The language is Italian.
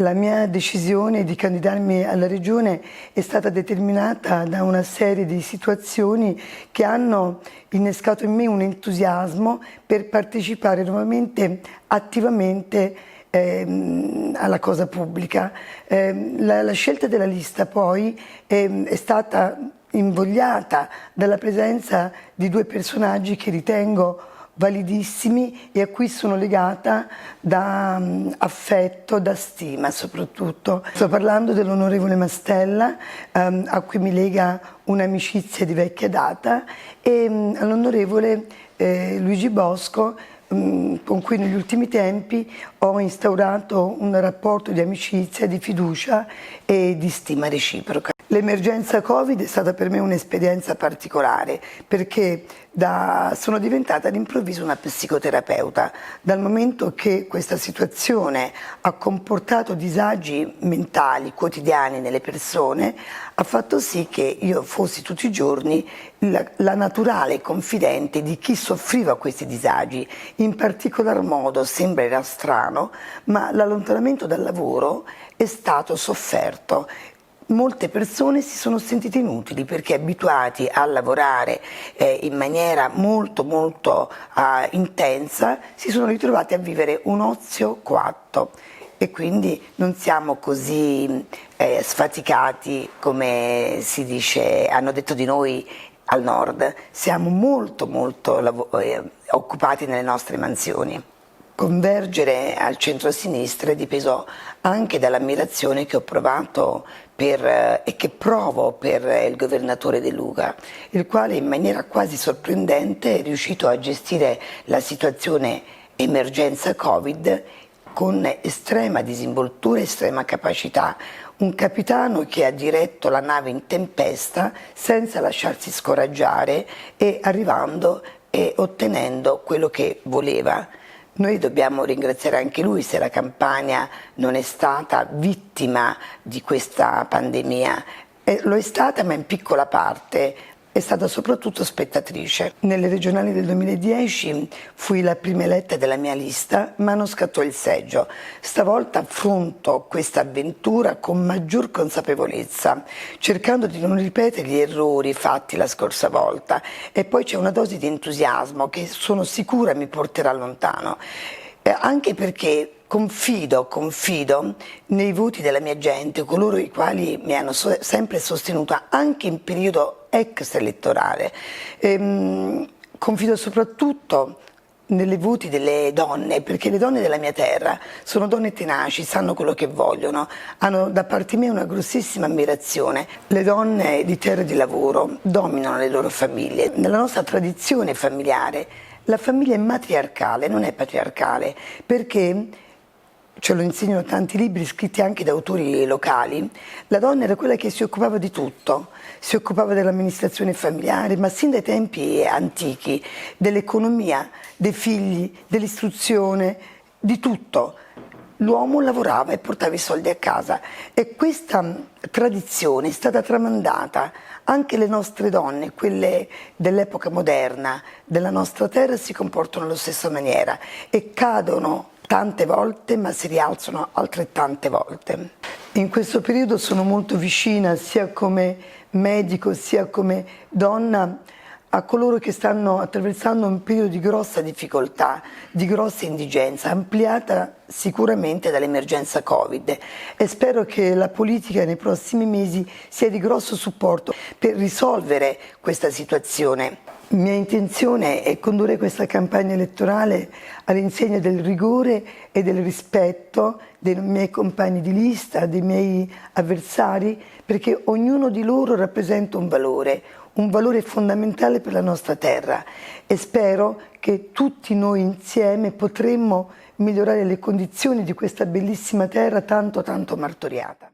La mia decisione di candidarmi alla Regione è stata determinata da una serie di situazioni che hanno innescato in me un entusiasmo per partecipare nuovamente attivamente alla cosa pubblica. La scelta della lista poi è stata invogliata dalla presenza di due personaggi che ritengo validissimi e a cui sono legata da affetto, da stima soprattutto. Sto parlando dell'onorevole Mastella, a cui mi lega un'amicizia di vecchia data, e all'onorevole Luigi Bosco, con cui negli ultimi tempi ho instaurato un rapporto di amicizia, di fiducia e di stima reciproca. L'emergenza Covid è stata per me un'esperienza particolare perché sono diventata all'improvviso una psicoterapeuta, dal momento che questa situazione ha comportato disagi mentali quotidiani nelle persone, ha fatto sì che io fossi tutti i giorni la naturale confidente di chi soffriva questi disagi. In particolar modo, sembrerà strano, ma l'allontanamento dal lavoro è stato sofferto. Molte persone si sono sentite inutili perché abituati a lavorare in maniera molto intensa si sono ritrovati a vivere un ozio coatto e quindi non siamo così sfaticati come si dice, hanno detto di noi al nord, siamo molto occupati nelle nostre mansioni. Convergere al centro-sinistra è dipeso anche dall'ammirazione che ho provato e che provo per il governatore De Luca, il quale in maniera quasi sorprendente è riuscito a gestire la situazione emergenza Covid con estrema disinvoltura e estrema capacità. Un capitano che ha diretto la nave in tempesta senza lasciarsi scoraggiare e arrivando e ottenendo quello che voleva. Noi dobbiamo ringraziare anche lui se la Campania non è stata vittima di questa pandemia. Lo è stata, ma in piccola parte, è stata soprattutto spettatrice. Nelle regionali del 2010 fui la prima eletta della mia lista, ma non scattò il seggio. Stavolta affronto questa avventura con maggior consapevolezza, cercando di non ripetere gli errori fatti la scorsa volta. E poi c'è una dose di entusiasmo che sono sicura mi porterà lontano. Anche perché confido nei voti della mia gente, coloro i quali mi hanno sempre sostenuta anche in periodo ex elettorale. Confido soprattutto nelle voti delle donne, perché le donne della mia terra sono donne tenaci, sanno quello che vogliono, hanno da parte mia una grossissima ammirazione. Le donne di terra di lavoro dominano le loro famiglie. Nella nostra tradizione familiare la famiglia è matriarcale, non è patriarcale, perché, ce lo insegnano tanti libri scritti anche da autori locali, la donna era quella che si occupava di tutto, si occupava dell'amministrazione familiare, ma sin dai tempi antichi, dell'economia, dei figli, dell'istruzione, di tutto. L'uomo lavorava e portava i soldi a casa e questa tradizione è stata tramandata. Anche le nostre donne, quelle dell'epoca moderna, della nostra terra, si comportano alla stessa maniera e cadono tante volte ma si rialzano altrettante volte. In questo periodo sono molto vicina sia come medico sia come donna a coloro che stanno attraversando un periodo di grossa difficoltà, di grossa indigenza, ampliata sicuramente dall'emergenza Covid, e spero che la politica nei prossimi mesi sia di grosso supporto per risolvere questa situazione. Mia intenzione è condurre questa campagna elettorale all'insegna del rigore e del rispetto dei miei compagni di lista, dei miei avversari, perché ognuno di loro rappresenta un valore fondamentale per la nostra terra e spero che tutti noi insieme potremmo migliorare le condizioni di questa bellissima terra tanto martoriata.